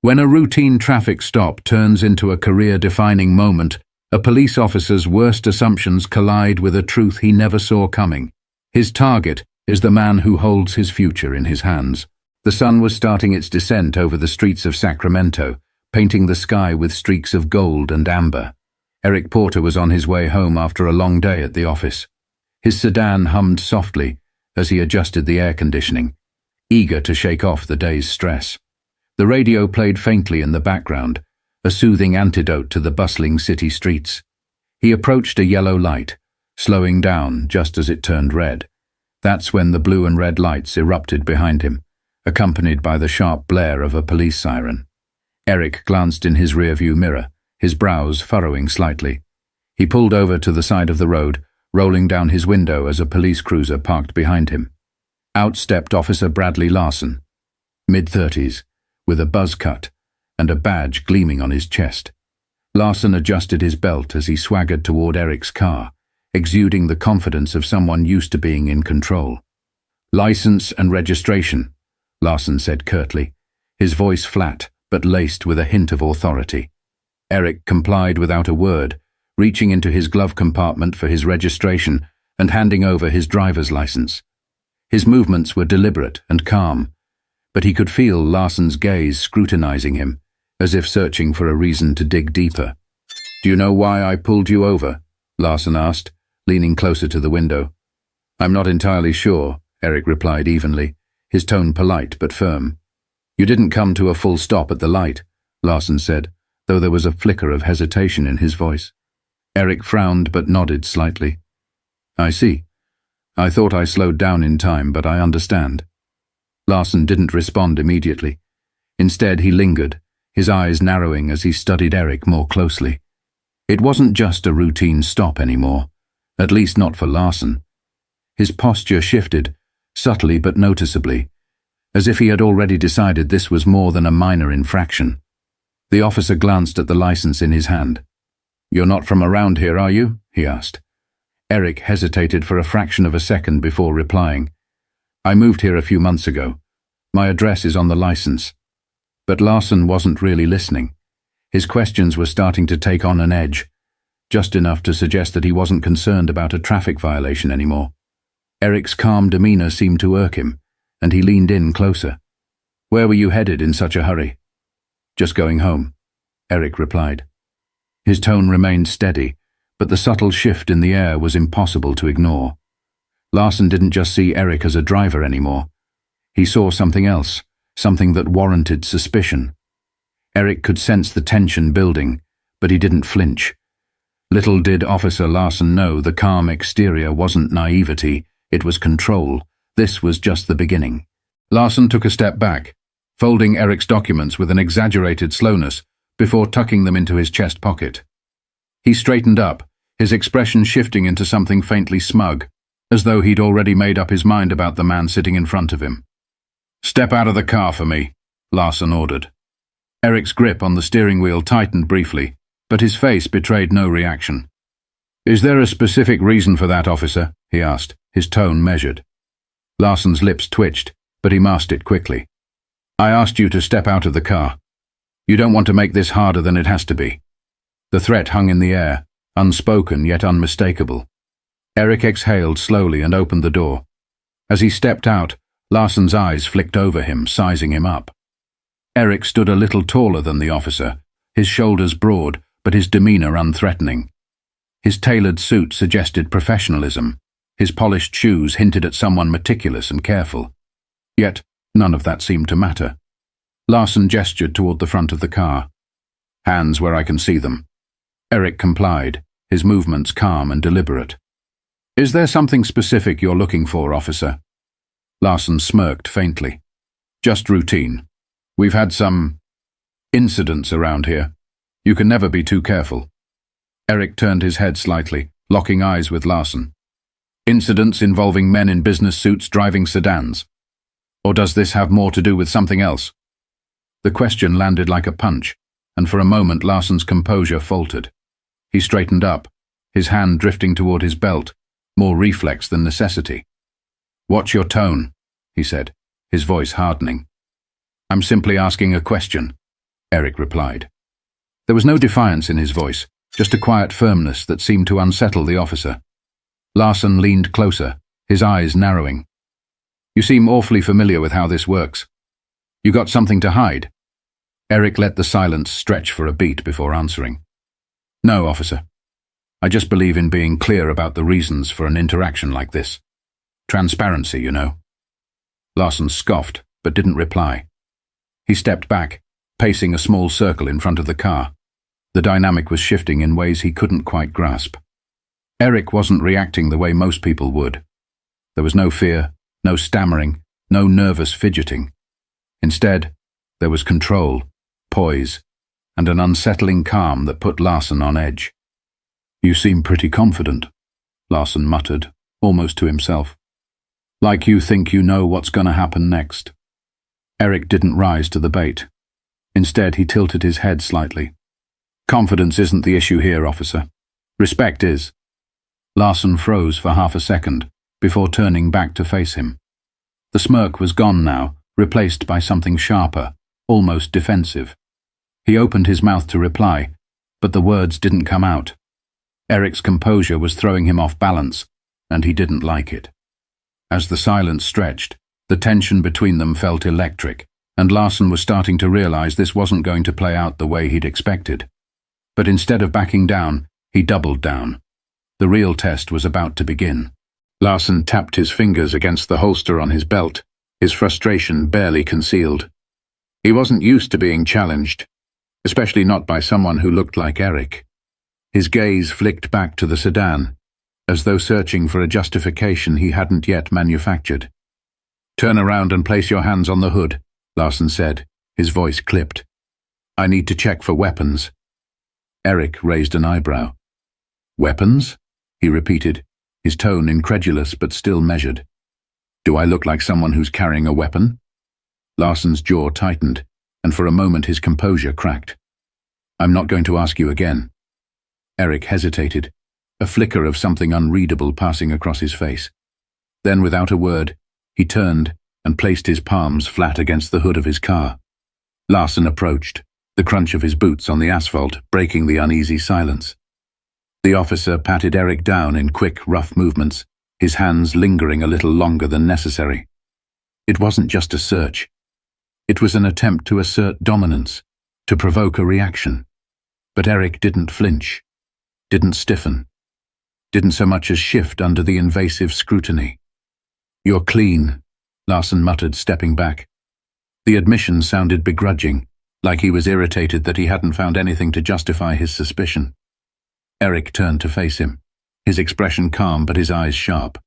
When a routine traffic stop turns into a career-defining moment, a police officer's worst assumptions collide with a truth he never saw coming. His target is the man who holds his future in his hands. The sun was starting its descent over the streets of Sacramento, painting the sky with streaks of gold and amber. Eric Porter was on his way home after a long day at the office. His sedan hummed softly as he adjusted the air conditioning, eager to shake off the day's stress. The radio played faintly in the background, a soothing antidote to the bustling city streets. He approached a yellow light, slowing down just as it turned red. That's when the blue and red lights erupted behind him, accompanied by the sharp blare of a police siren. Eric glanced in his rearview mirror, his brows furrowing slightly. He pulled over to the side of the road, rolling down his window as a police cruiser parked behind him. Out stepped Officer Bradley Larson, mid-30s, with a buzz cut and a badge gleaming on his chest. Larson adjusted his belt as he swaggered toward Eric's car, exuding the confidence of someone used to being in control. "License and registration," Larson said curtly, his voice flat but laced with a hint of authority. Eric complied without a word, reaching into his glove compartment for his registration and handing over his driver's license. His movements were deliberate and calm, but he could feel Larson's gaze scrutinizing him, as if searching for a reason to dig deeper. "Do you know why I pulled you over?" Larson asked, leaning closer to the window. "I'm not entirely sure," Eric replied evenly, his tone polite but firm. "You didn't come to a full stop at the light," Larson said, though there was a flicker of hesitation in his voice. Eric frowned but nodded slightly. "I see. I thought I slowed down in time, but I understand." Larson didn't respond immediately. Instead, he lingered, his eyes narrowing as he studied Eric more closely. It wasn't just a routine stop anymore, at least not for Larson. His posture shifted, subtly but noticeably, as if he had already decided this was more than a minor infraction. The officer glanced at the license in his hand. "You're not from around here, are you?" he asked. Eric hesitated for a fraction of a second before replying. "I moved here a few months ago. My address is on the license." But Larson wasn't really listening. His questions were starting to take on an edge, just enough to suggest that he wasn't concerned about a traffic violation anymore. Eric's calm demeanor seemed to irk him, and he leaned in closer. "Where were you headed in such a hurry?" "Just going home," Eric replied. His tone remained steady, but the subtle shift in the air was impossible to ignore. Larson didn't just see Eric as a driver anymore. He saw something else, something that warranted suspicion. Eric could sense the tension building, but he didn't flinch. Little did Officer Larson know the calm exterior wasn't naivety, it was control. This was just the beginning. Larson took a step back, folding Eric's documents with an exaggerated slowness before tucking them into his chest pocket. He straightened up, his expression shifting into something faintly smug, as though he'd already made up his mind about the man sitting in front of him. "Step out of the car for me," Larson ordered. Eric's grip on the steering wheel tightened briefly, but his face betrayed no reaction. "Is there a specific reason for that, officer?" he asked, his tone measured. Larson's lips twitched, but he masked it quickly. "I asked you to step out of the car. You don't want to make this harder than it has to be." The threat hung in the air, unspoken yet unmistakable. Eric exhaled slowly and opened the door. As he stepped out, Larson's eyes flicked over him, sizing him up. Eric stood a little taller than the officer, his shoulders broad, but his demeanor unthreatening. His tailored suit suggested professionalism. His polished shoes hinted at someone meticulous and careful. Yet, none of that seemed to matter. Larson gestured toward the front of the car. "Hands where I can see them." Eric complied, his movements calm and deliberate. "Is there something specific you're looking for, officer?" Larson smirked faintly. "Just routine. We've had some incidents around here. You can never be too careful." Eric turned his head slightly, locking eyes with Larson. "Incidents involving men in business suits driving sedans? Or does this have more to do with something else?" The question landed like a punch, and for a moment Larson's composure faltered. He straightened up, his hand drifting toward his belt, more reflex than necessity. "Watch your tone," he said, his voice hardening. "I'm simply asking a question. Eric replied. There was no defiance in his voice, just a quiet firmness that seemed to unsettle the officer. Larson leaned closer, his eyes narrowing. You seem awfully familiar with how this works. You got something to hide? Eric let the silence stretch for a beat before answering. No, officer. I just believe in being clear about the reasons for an interaction like this. Transparency, you know. Larson scoffed, but didn't reply. He stepped back, pacing a small circle in front of the car. The dynamic was shifting in ways he couldn't quite grasp. Eric wasn't reacting the way most people would. There was no fear, no stammering, no nervous fidgeting. Instead, there was control, poise, and an unsettling calm that put Larson on edge. You seem pretty confident, Larson muttered, almost to himself. Like you think you know what's going to happen next. Eric didn't rise to the bait. Instead, he tilted his head slightly. Confidence isn't the issue here, officer. Respect is. Larson froze for half a second, before turning back to face him. The smirk was gone now, replaced by something sharper, almost defensive. He opened his mouth to reply, but the words didn't come out. Eric's composure was throwing him off balance, and he didn't like it. As the silence stretched, the tension between them felt electric, and Larson was starting to realize this wasn't going to play out the way he'd expected. But instead of backing down, he doubled down. The real test was about to begin. Larson tapped his fingers against the holster on his belt, his frustration barely concealed. He wasn't used to being challenged, especially not by someone who looked like Eric. His gaze flicked back to the sedan, as though searching for a justification he hadn't yet manufactured. Turn around and place your hands on the hood, Larson said, his voice clipped. I need to check for weapons. Eric raised an eyebrow. Weapons? He repeated, his tone incredulous but still measured. Do I look like someone who's carrying a weapon? Larson's jaw tightened, and for a moment his composure cracked. I'm not going to ask you again. Eric hesitated, a flicker of something unreadable passing across his face. Then, without a word, he turned and placed his palms flat against the hood of his car. Larson approached, the crunch of his boots on the asphalt breaking the uneasy silence. The officer patted Eric down in quick, rough movements, his hands lingering a little longer than necessary. It wasn't just a search. It was an attempt to assert dominance, to provoke a reaction. But Eric didn't flinch, didn't stiffen, didn't so much as shift under the invasive scrutiny. You're clean, Larson muttered, stepping back. The admission sounded begrudging, like he was irritated that he hadn't found anything to justify his suspicion. Eric turned to face him, his expression calm but his eyes sharp.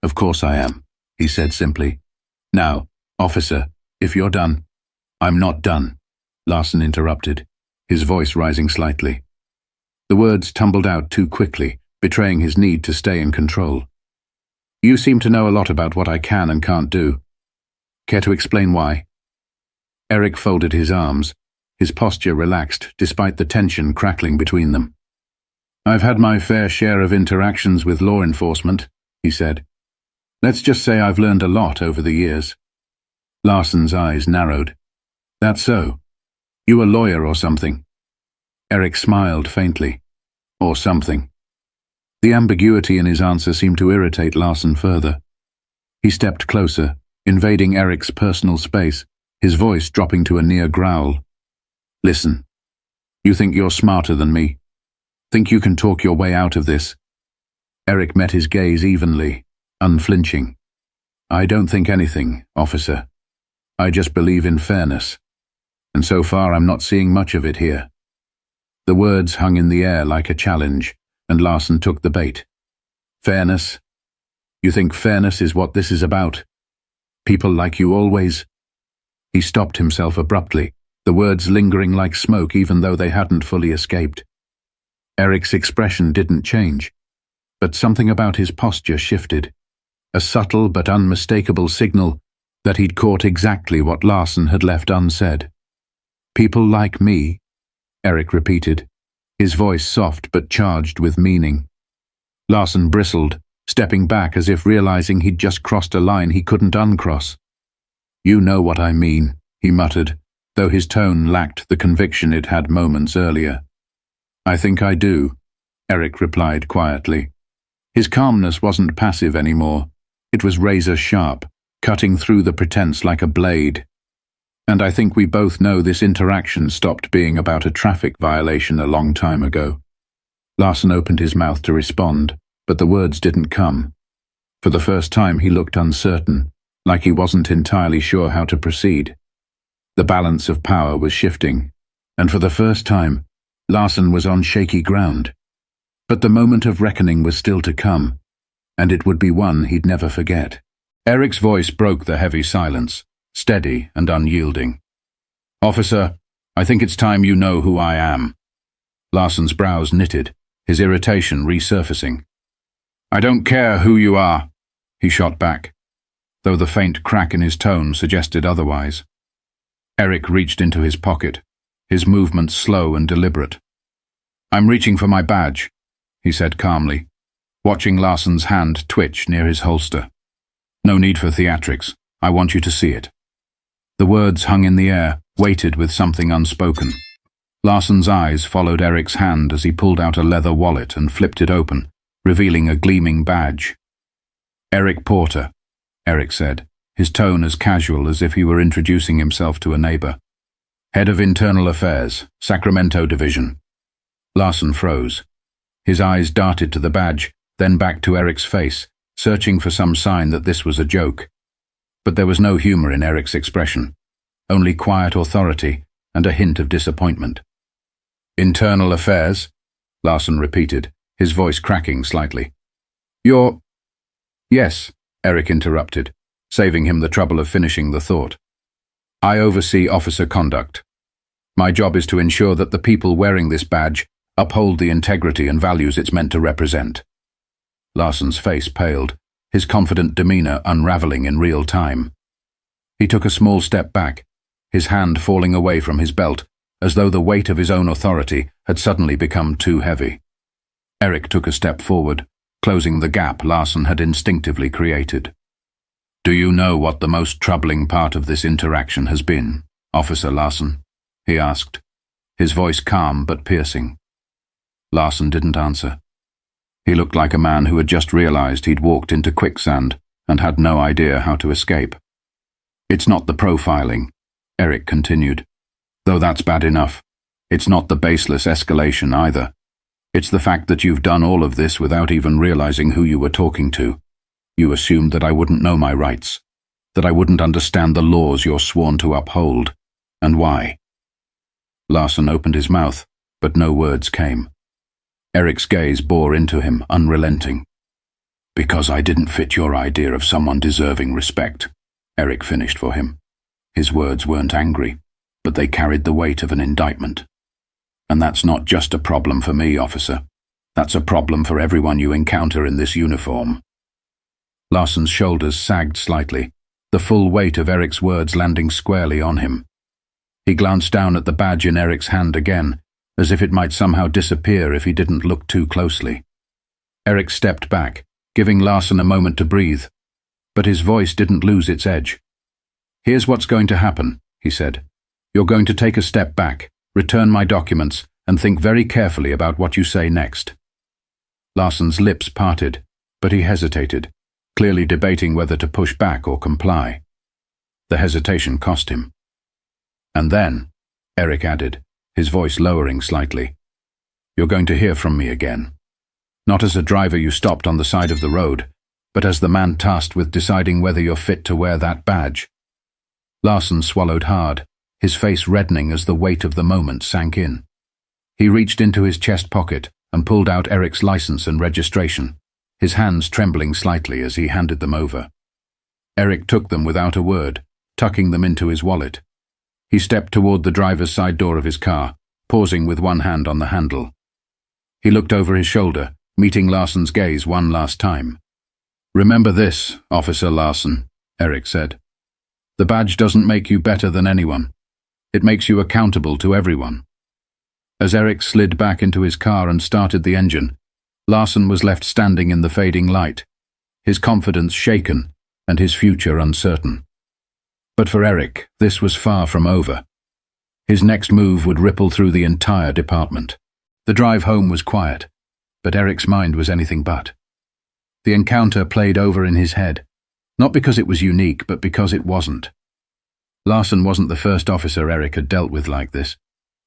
Of course I am, he said simply. Now, officer, if you're done. I'm not done, Larson interrupted, his voice rising slightly. The words tumbled out too quickly, betraying his need to stay in control. You seem to know a lot about what I can and can't do. Care to explain why? Eric folded his arms, his posture relaxed despite the tension crackling between them. I've had my fair share of interactions with law enforcement, he said. Let's just say I've learned a lot over the years. Larson's eyes narrowed. That's so. You a lawyer or something? Eric smiled faintly. Or something. The ambiguity in his answer seemed to irritate Larson further. He stepped closer, invading Eric's personal space, his voice dropping to a near growl. Listen. You think you're smarter than me? Think you can talk your way out of this? Eric met his gaze evenly, unflinching. I don't think anything, officer. I just believe in fairness. And so far I'm not seeing much of it here. The words hung in the air like a challenge, and Larson took the bait. Fairness? You think fairness is what this is about? People like you always? He stopped himself abruptly, the words lingering like smoke even though they hadn't fully escaped. Eric's expression didn't change, but something about his posture shifted, a subtle but unmistakable signal that he'd caught exactly what Larson had left unsaid. People like me, Eric repeated, his voice soft but charged with meaning. Larson bristled, stepping back as if realizing he'd just crossed a line he couldn't uncross. You know what I mean, he muttered, though his tone lacked the conviction it had moments earlier. "I think I do," Eric replied quietly. His calmness wasn't passive anymore. It was razor-sharp, cutting through the pretense like a blade. "And I think we both know this interaction stopped being about a traffic violation a long time ago." Larson opened his mouth to respond, but the words didn't come. For the first time he looked uncertain, like he wasn't entirely sure how to proceed. The balance of power was shifting, and for the first time, Larson was on shaky ground. But the moment of reckoning was still to come, and it would be one he'd never forget. Eric's voice broke the heavy silence, steady and unyielding. "Officer, I think it's time you know who I am." Larson's brows knitted, his irritation resurfacing. "I don't care who you are," he shot back, though the faint crack in his tone suggested otherwise. Eric reached into his pocket, his movements slow and deliberate. "I'm reaching for my badge," he said calmly, watching Larson's hand twitch near his holster. "No need for theatrics. I want you to see it." The words hung in the air, weighted with something unspoken. Larson's eyes followed Eric's hand as he pulled out a leather wallet and flipped it open, revealing a gleaming badge. "Eric Porter," Eric said, his tone as casual as if he were introducing himself to a neighbor. "Head of Internal Affairs, Sacramento Division." Larson froze. His eyes darted to the badge, then back to Eric's face, searching for some sign that this was a joke. But there was no humor in Eric's expression, only quiet authority and a hint of disappointment. "Internal Affairs," Larson repeated, his voice cracking slightly. "You're—" "Yes," Eric interrupted, saving him the trouble of finishing the thought. "I oversee officer conduct. My job is to ensure that the people wearing this badge uphold the integrity and values it's meant to represent." Larson's face paled, his confident demeanor unraveling in real time. He took a small step back, his hand falling away from his belt, as though the weight of his own authority had suddenly become too heavy. Eric took a step forward, closing the gap Larson had instinctively created. "Do you know what the most troubling part of this interaction has been, Officer Larson?" he asked, his voice calm but piercing. Larson didn't answer. He looked like a man who had just realized he'd walked into quicksand and had no idea how to escape. "It's not the profiling," Eric continued, "though that's bad enough. It's not the baseless escalation either. It's the fact that you've done all of this without even realizing who you were talking to. You assumed that I wouldn't know my rights, that I wouldn't understand the laws you're sworn to uphold. And why?" Larson opened his mouth, but no words came. Eric's gaze bore into him, unrelenting. "Because I didn't fit your idea of someone deserving respect," Eric finished for him. His words weren't angry, but they carried the weight of an indictment. "And that's not just a problem for me, officer. That's a problem for everyone you encounter in this uniform." Larson's shoulders sagged slightly, the full weight of Eric's words landing squarely on him. He glanced down at the badge in Eric's hand again, as if it might somehow disappear if he didn't look too closely. Eric stepped back, giving Larson a moment to breathe, but his voice didn't lose its edge. "Here's what's going to happen," he said. "You're going to take a step back, return my documents, and think very carefully about what you say next." Larson's lips parted, but he hesitated, clearly debating whether to push back or comply. The hesitation cost him. "And then," Eric added, his voice lowering slightly, "you're going to hear from me again. Not as a driver you stopped on the side of the road, but as the man tasked with deciding whether you're fit to wear that badge." Larson swallowed hard, his face reddening as the weight of the moment sank in. He reached into his chest pocket and pulled out Eric's license and registration, his hands trembling slightly as he handed them over. Eric took them without a word, tucking them into his wallet. He stepped toward the driver's side door of his car, pausing with one hand on the handle. He looked over his shoulder, meeting Larson's gaze one last time. "Remember this, Officer Larson," Eric said. "The badge doesn't make you better than anyone. It makes you accountable to everyone." As Eric slid back into his car and started the engine, Larson was left standing in the fading light, his confidence shaken and his future uncertain. But for Eric, this was far from over. His next move would ripple through the entire department. The drive home was quiet, but Eric's mind was anything but. The encounter played over in his head, not because it was unique, but because it wasn't. Larson wasn't the first officer Eric had dealt with like this,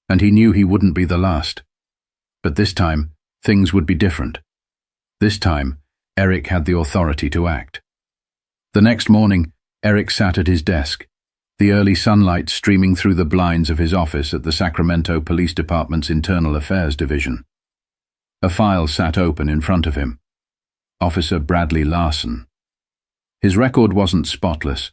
and he knew he wouldn't be the last. But this time, things would be different. This time, Eric had the authority to act. The next morning, Eric sat at his desk, the early sunlight streaming through the blinds of his office at the Sacramento Police Department's Internal Affairs Division. A file sat open in front of him. Officer Bradley Larson. His record wasn't spotless.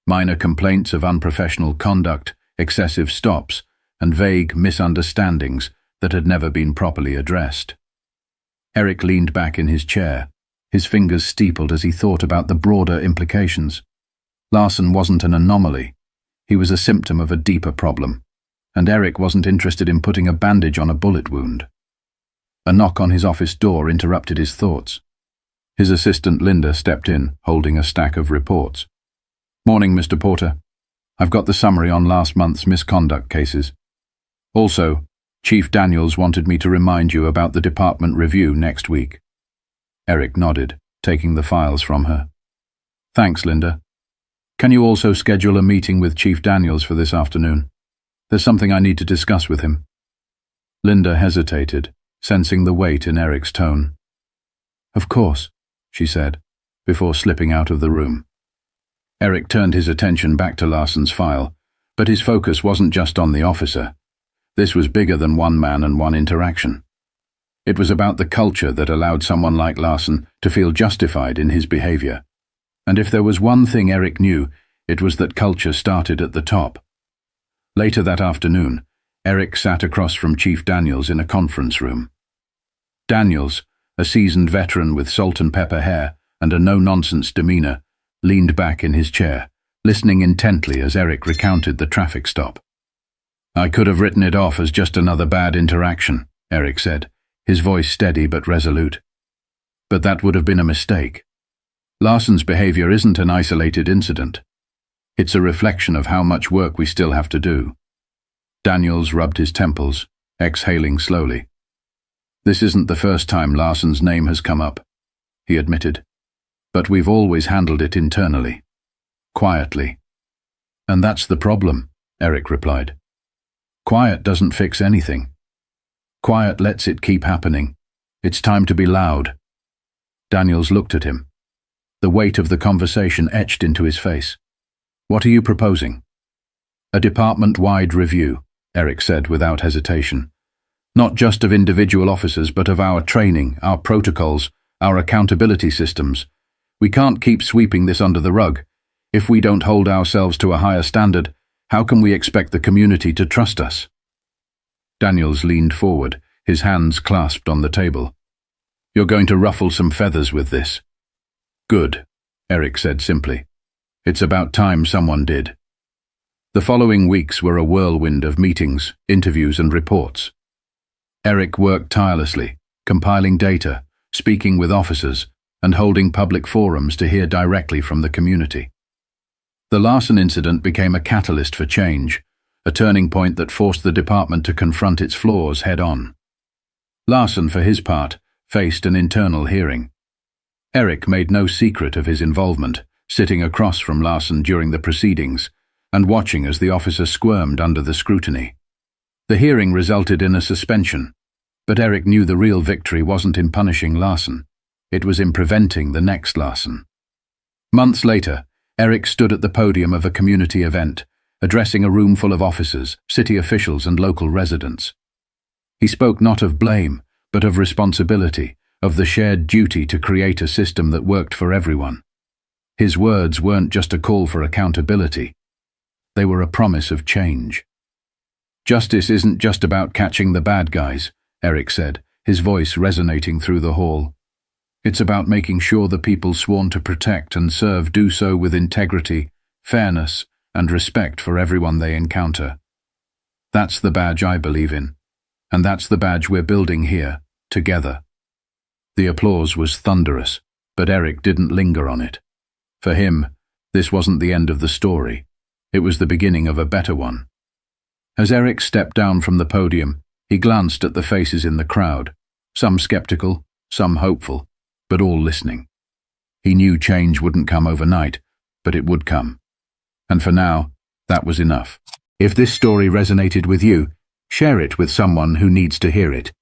Minor complaints of unprofessional conduct, excessive stops, and vague misunderstandings that had never been properly addressed. Eric leaned back in his chair, his fingers steepled as he thought about the broader implications. Larson wasn't an anomaly. He was a symptom of a deeper problem, and Eric wasn't interested in putting a bandage on a bullet wound. A knock on his office door interrupted his thoughts. His assistant Linda stepped in, holding a stack of reports. "Morning, Mr. Porter. I've got the summary on last month's misconduct cases. Also, Chief Daniels wanted me to remind you about the department review next week." Eric nodded, taking the files from her. "Thanks, Linda. Can you also schedule a meeting with Chief Daniels for this afternoon? There's something I need to discuss with him." Linda hesitated, sensing the weight in Eric's tone. "Of course," she said, before slipping out of the room. Eric turned his attention back to Larson's file, but his focus wasn't just on the officer. This was bigger than one man and one interaction. It was about the culture that allowed someone like Larson to feel justified in his behavior. And if there was one thing Eric knew, it was that culture started at the top. Later that afternoon, Eric sat across from Chief Daniels in a conference room. Daniels, a seasoned veteran with salt and pepper hair and a no-nonsense demeanor, leaned back in his chair, listening intently as Eric recounted the traffic stop. "I could have written it off as just another bad interaction," Eric said, his voice steady but resolute. "But that would have been a mistake. Larson's behavior isn't an isolated incident. It's a reflection of how much work we still have to do." Daniels rubbed his temples, exhaling slowly. "This isn't the first time Larson's name has come up," he admitted. "But we've always handled it internally. Quietly." "And that's the problem," Eric replied. "Quiet doesn't fix anything. Quiet lets it keep happening. It's time to be loud." Daniels looked at him. The weight of the conversation etched into his face. "What are you proposing?" "A department-wide review," Eric said without hesitation. "Not just of individual officers, but of our training, our protocols, our accountability systems. We can't keep sweeping this under the rug. If we don't hold ourselves to a higher standard, how can we expect the community to trust us?" Daniels leaned forward, his hands clasped on the table. "You're going to ruffle some feathers with this." "Good," Eric said simply. "It's about time someone did." The following weeks were a whirlwind of meetings, interviews, and reports. Eric worked tirelessly, compiling data, speaking with officers, and holding public forums to hear directly from the community. The Larson incident became a catalyst for change, a turning point that forced the department to confront its flaws head-on. Larson, for his part, faced an internal hearing. Eric made no secret of his involvement, sitting across from Larson during the proceedings and watching as the officer squirmed under the scrutiny. The hearing resulted in a suspension, but Eric knew the real victory wasn't in punishing Larson. It was in preventing the next Larson. Months later, Eric stood at the podium of a community event, addressing a room full of officers, city officials, and local residents. He spoke not of blame, but of responsibility, of the shared duty to create a system that worked for everyone. His words weren't just a call for accountability. They were a promise of change. "Justice isn't just about catching the bad guys," Eric said, his voice resonating through the hall. "It's about making sure the people sworn to protect and serve do so with integrity, fairness, and respect for everyone they encounter. That's the badge I believe in, and that's the badge we're building here, together." The applause was thunderous, but Eric didn't linger on it. For him, this wasn't the end of the story. It was the beginning of a better one. As Eric stepped down from the podium, he glanced at the faces in the crowd, some skeptical, some hopeful, but all listening. He knew change wouldn't come overnight, but it would come. And for now, that was enough. If this story resonated with you, share it with someone who needs to hear it.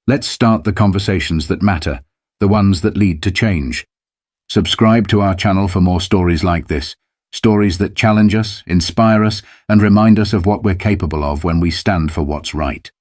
Let's start the conversations that matter, the ones that lead to change. Subscribe to our channel for more stories like this, stories that challenge us, inspire us, and remind us of what we're capable of when we stand for what's right.